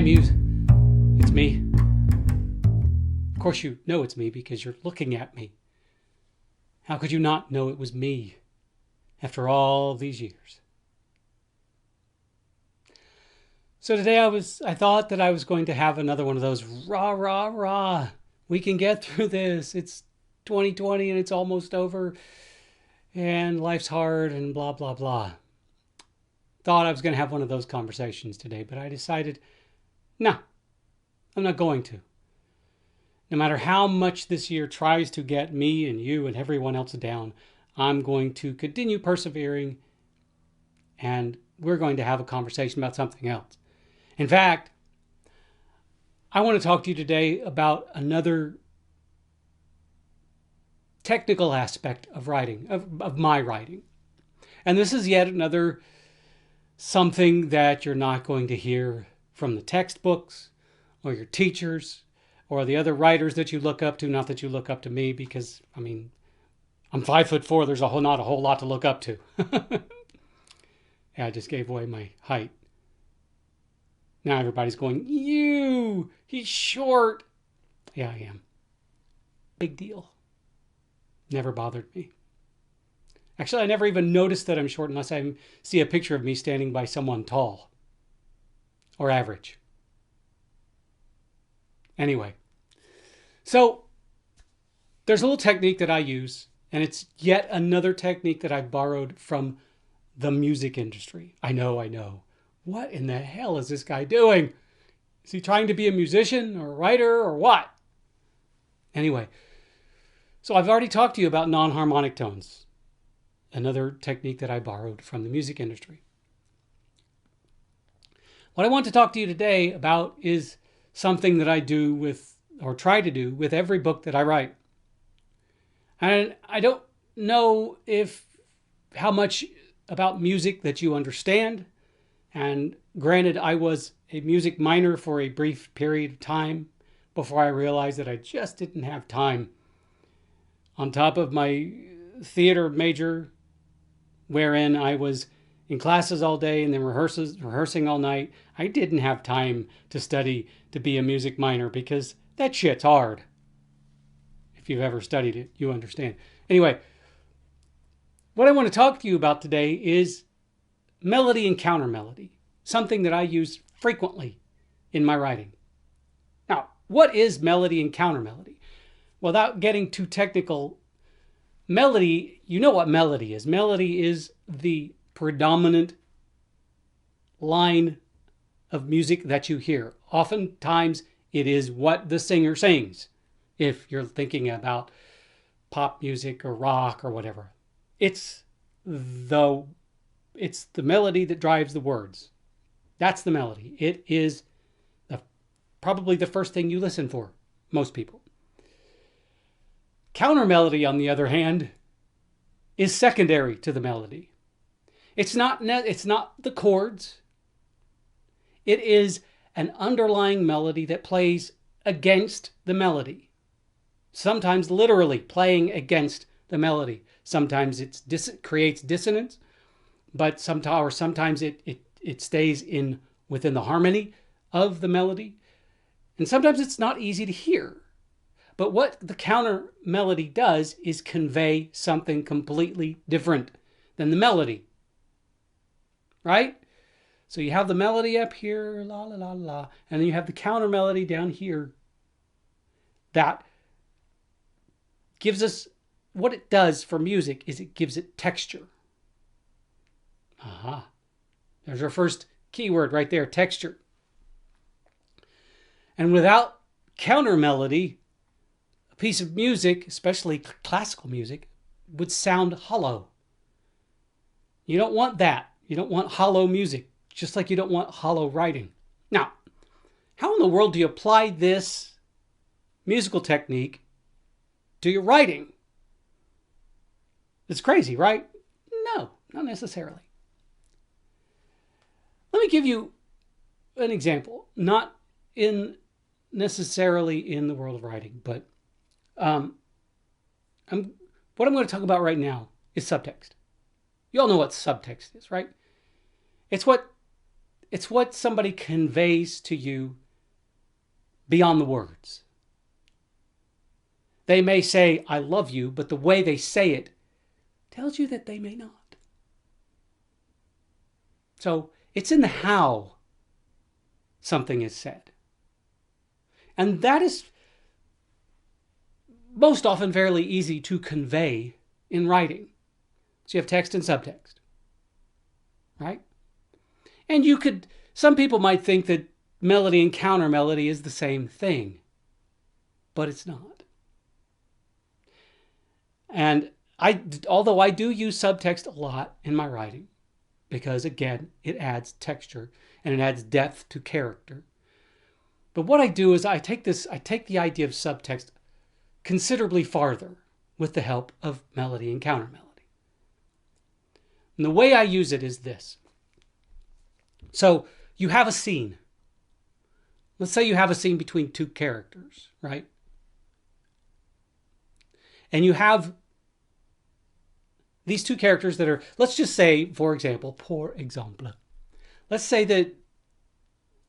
My Muse. It's me. Of course you know it's me because you're looking at me. How could you not know it was me after all these years? So today I thought that I was going to have another one of those rah, rah, rah. We can get through this. It's 2020 and it's almost over and life's hard and blah, blah, blah. Thought I was going to have one of those conversations today, but I decided, no, I'm not going to. No matter how much this year tries to get me and you and everyone else down, I'm going to continue persevering and we're going to have a conversation about something else. In fact, I want to talk to you today about another technical aspect of writing, of my writing. And this is yet another something that you're not going to hear from the textbooks or your teachers or the other writers that you look up to. Not that you look up to me because, I mean, I'm 5'4". There's not a whole lot to look up to. Yeah, I just gave away my height. Now everybody's going, he's short. Yeah, I am. Big deal. Never bothered me. Actually, I never even noticed that I'm short unless I see a picture of me standing by someone tall or average. Anyway, so there's a little technique that I use, and it's yet another technique that I borrowed from the music industry. I know. What in the hell is this guy doing? Is he trying to be a musician or a writer or what? Anyway, so I've already talked to you about non-harmonic tones. Another technique that I borrowed from the music industry. What I want to talk to you today about is something that I do with, or try to do with every book that I write. And I don't know how much about music that you understand. And granted, I was a music minor for a brief period of time before I realized that I just didn't have time. On top of my theater major, wherein I was in classes all day and then rehearsing all night, I didn't have time to study to be a music minor because that shit's hard. If you've ever studied it, you understand. Anyway, what I want to talk to you about today is melody and counter melody, something that I use frequently in my writing. Now, what is melody and counter melody? Without getting too technical, melody, you know what melody is. Melody is the predominant line of music that you hear. Oftentimes, it is what the singer sings. If you're thinking about pop music or rock or whatever, it's the melody that drives the words. That's the melody. It is probably the first thing you listen for, most people. Counter melody, on the other hand, is secondary to the melody. It's not the chords. It is an underlying melody that plays against the melody. Sometimes literally playing against the melody. Sometimes it creates dissonance, but sometimes it stays within the harmony of the melody. And sometimes it's not easy to hear. But what the counter melody does is convey something completely different than the melody. Right? So you have the melody up here, la la la la, and then you have the counter melody down here. That gives us, what it does for music is it gives it texture. Aha. There's our first keyword right there, texture. And without counter melody, a piece of music, especially classical music, would sound hollow. You don't want that. You don't want hollow music, just like you don't want hollow writing. Now, how in the world do you apply this musical technique to your writing? It's crazy, right? No, not necessarily. Let me give you an example, not necessarily in the world of writing, but what I'm going to talk about right now is subtext. You all know what subtext is, right? It's what It's what somebody conveys to you beyond the words. They may say, I love you, but the way they say it tells you that they may not. So it's in the how something is said. And that is most often fairly easy to convey in writing. So you have text and subtext, right? And some people might think that melody and counter melody is the same thing, but it's not. And although I do use subtext a lot in my writing, because again, it adds texture and it adds depth to character. But what I do is I take the idea of subtext considerably farther with the help of melody and counter melody. And the way I use it is this. So you have a scene. Let's say you have a scene between two characters, right? And you have these two characters that are, let's just say, for example, let's say that,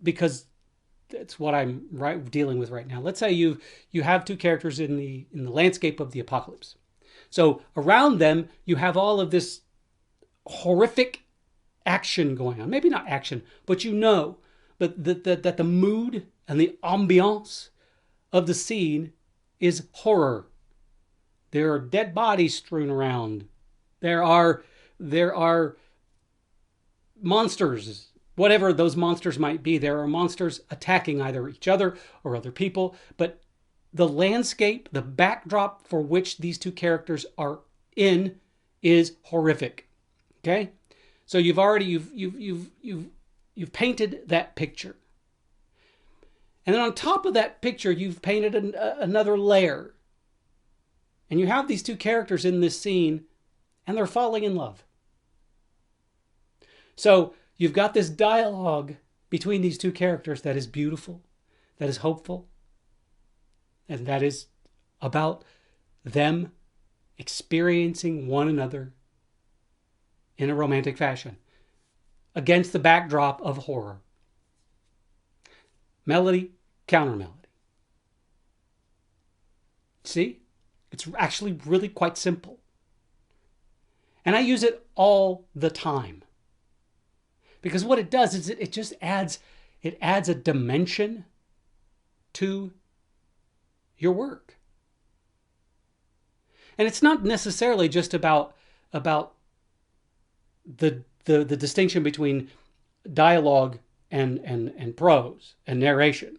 because that's what I'm dealing with right now. Let's say you have two characters in the landscape of the apocalypse. So around them, you have all of this horrific action going on. Maybe not action, but but that the mood and the ambiance of the scene is horror. There are dead bodies strewn around. There are monsters, whatever those monsters might be. There are monsters attacking either each other or other people. But the landscape, the backdrop for which these two characters are in, is horrific. Okay, so you've painted that picture, and then on top of that picture, you've painted another layer, and you have these two characters in this scene, and they're falling in love. So you've got this dialogue between these two characters that is beautiful, that is hopeful, and that is about them experiencing one another in a romantic fashion against the backdrop of horror. Melody, counter melody. See? It's actually really quite simple. And I use it all the time. Because what it does is it just adds a dimension to your work. And it's not necessarily just about the distinction between dialogue and prose and narration.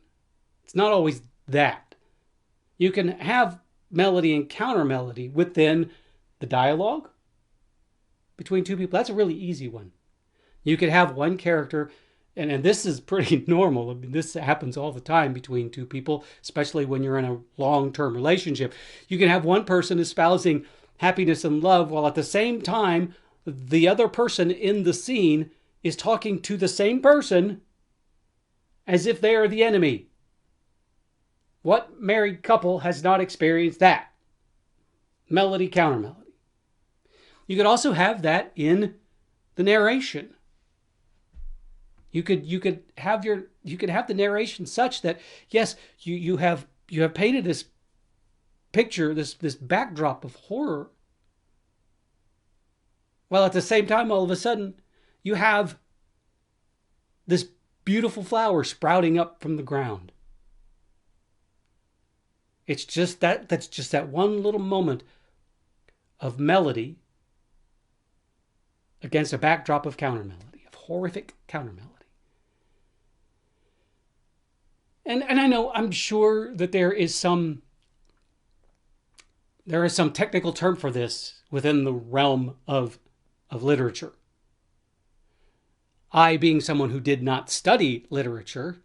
It's not always that. You can have melody and counter melody within the dialogue between two people. That's a really easy one. You could have one character, and this is pretty normal. I mean, this happens all the time between two people, especially when you're in a long-term relationship. You can have one person espousing happiness and love, while at the same time, the other person in the scene is talking to the same person as if they are the enemy. What married couple has not experienced that? Melody, counter melody. You could also have that in the narration. You could have the narration such that, yes, you have painted this picture, this backdrop of horror, while at the same time, all of a sudden, you have this beautiful flower sprouting up from the ground. It's just that's just that one little moment of melody against a backdrop of counter melody, of horrific counter melody. And I know, I'm sure that there is some technical term for this within the realm of literature. I, being someone who did not study literature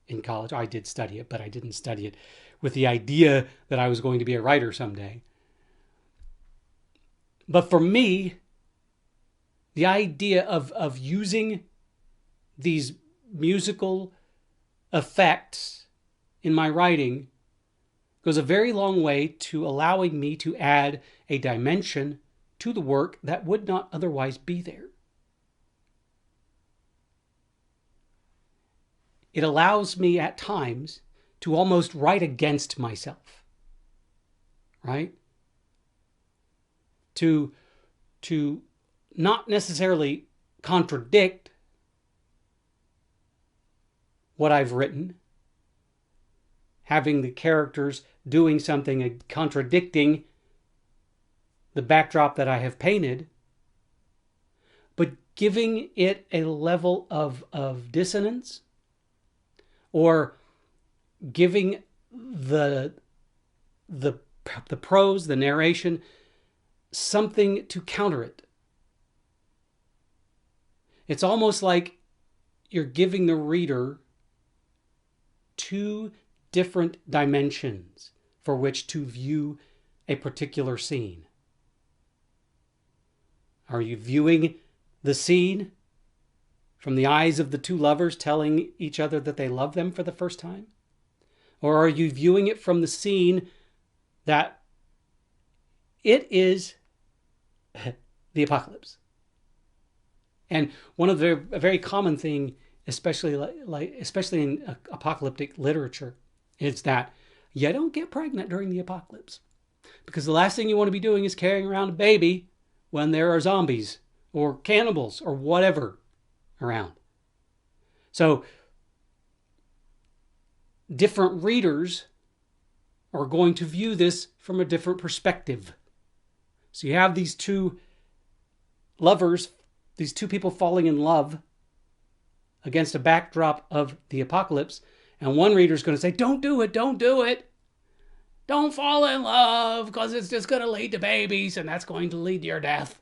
in college, I did study it, but I didn't study it with the idea that I was going to be a writer someday. But for me, the idea of using these musical effects in my writing goes a very long way to allowing me to add a dimension to the work that would not otherwise be there. it allows me at times to almost write against myself, right? To not necessarily contradict what I've written, having the characters doing something and contradicting the backdrop that I have painted, but giving it a level of dissonance, or giving the prose, the narration, something to counter it. It's almost like you're giving the reader two different dimensions for which to view a particular scene. Are you viewing the scene from the eyes of the two lovers telling each other that they love them for the first time? Or are you viewing it from the scene that it is the apocalypse? And one of the a very common thing, especially in apocalyptic literature, is that you don't get pregnant during the apocalypse, because the last thing you want to be doing is carrying around a baby when there are zombies or cannibals or whatever around. So different readers are going to view this from a different perspective. So you have these two lovers, these two people falling in love against a backdrop of the apocalypse, and one reader is going to say, don't do it, don't do it. Don't fall in love, because it's just going to lead to babies, and that's going to lead to your death.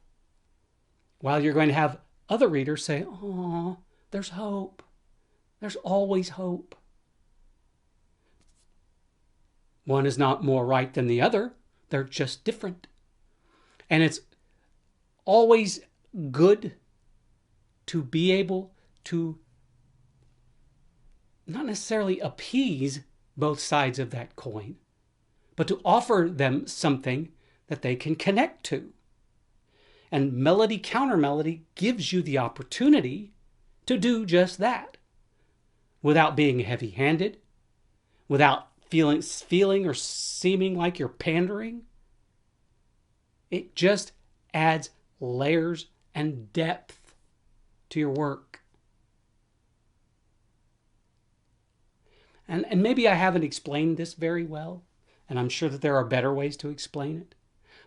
While you're going to have other readers say, oh, there's hope. There's always hope. One is not more right than the other. They're just different. And it's always good to be able to not necessarily appease both sides of that coin, but to offer them something that they can connect to. And melody counter melody gives you the opportunity to do just that, without being heavy-handed, without feeling or seeming like you're pandering. It just adds layers and depth to your work. And maybe I haven't explained this very well, and I'm sure that there are better ways to explain it.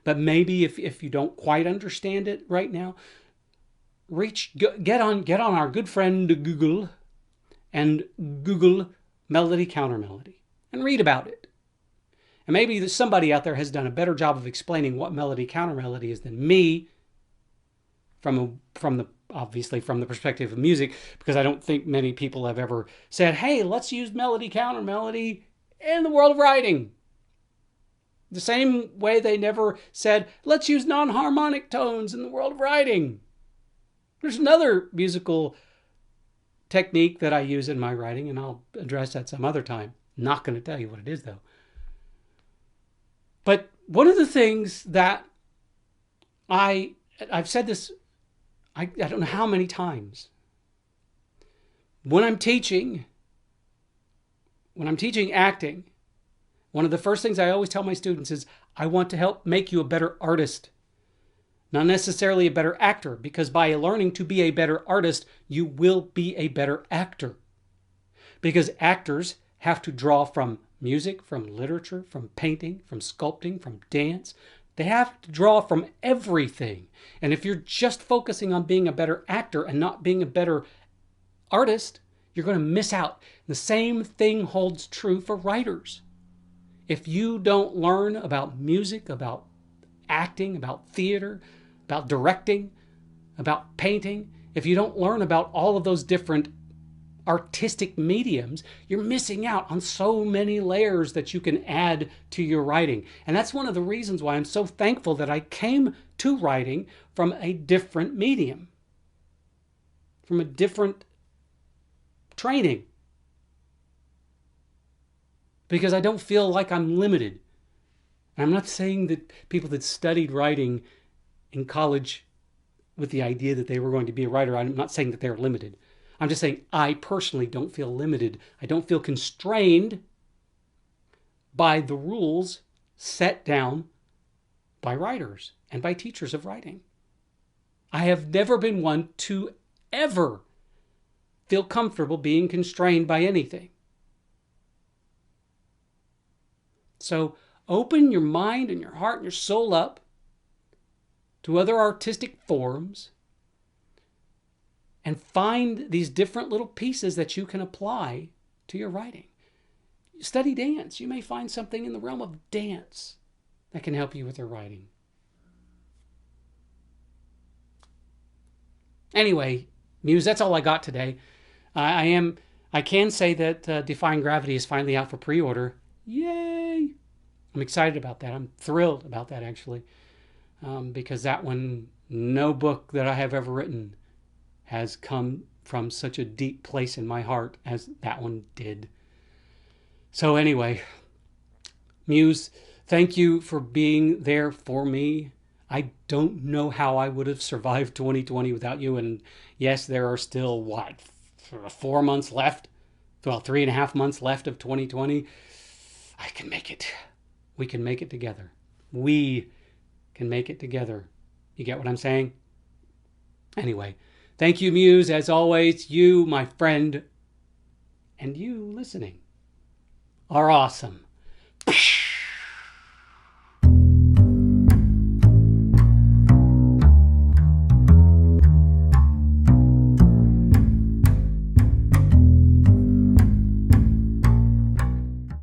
But maybe if you don't quite understand it right now, get on our good friend Google and Google melody counter melody and read about it. And maybe somebody out there has done a better job of explaining what melody counter melody is than me, obviously from the perspective of music, because I don't think many people have ever said, hey, let's use melody counter melody in the world of writing. The same way they never said, let's use non-harmonic tones in the world of writing. There's another musical technique that I use in my writing, and I'll address that some other time. Not going to tell you what it is, though. But one of the things that I've said this, I don't know how many times. When I'm teaching acting, one of the first things I always tell my students is, I want to help make you a better artist. Not necessarily a better actor, because by learning to be a better artist, you will be a better actor. Because actors have to draw from music, from literature, from painting, from sculpting, from dance. They have to draw from everything. And if you're just focusing on being a better actor and not being a better artist, you're going to miss out. The same thing holds true for writers. If you don't learn about music, about acting, about theater, about directing, about painting, if you don't learn about all of those different artistic mediums, you're missing out on so many layers that you can add to your writing. And that's one of the reasons why I'm so thankful that I came to writing from a different medium, from a different training. Because I don't feel like I'm limited. And I'm not saying that people that studied writing in college with the idea that they were going to be a writer, I'm not saying that they're limited. I'm just saying I personally don't feel limited. I don't feel constrained by the rules set down by writers and by teachers of writing. I have never been one to ever feel comfortable being constrained by anything. So open your mind and your heart and your soul up to other artistic forms and find these different little pieces that you can apply to your writing. Study dance. You may find something in the realm of dance that can help you with your writing. Anyway, Muse, that's all I got today. I can say that Defying Gravity is finally out for pre-order. Yay! I'm excited about that. I'm thrilled about that, actually, because that one, no book that I have ever written has come from such a deep place in my heart as that one did. So anyway, Muse, thank you for being there for me. I don't know how I would have survived 2020 without you. And yes, there are still, 4 months left? Well, 3.5 months left of 2020. I can make it. We can make it together. We can make it together. You get what I'm saying? Anyway, thank you, Muse, as always. You, my friend, and you listening are awesome.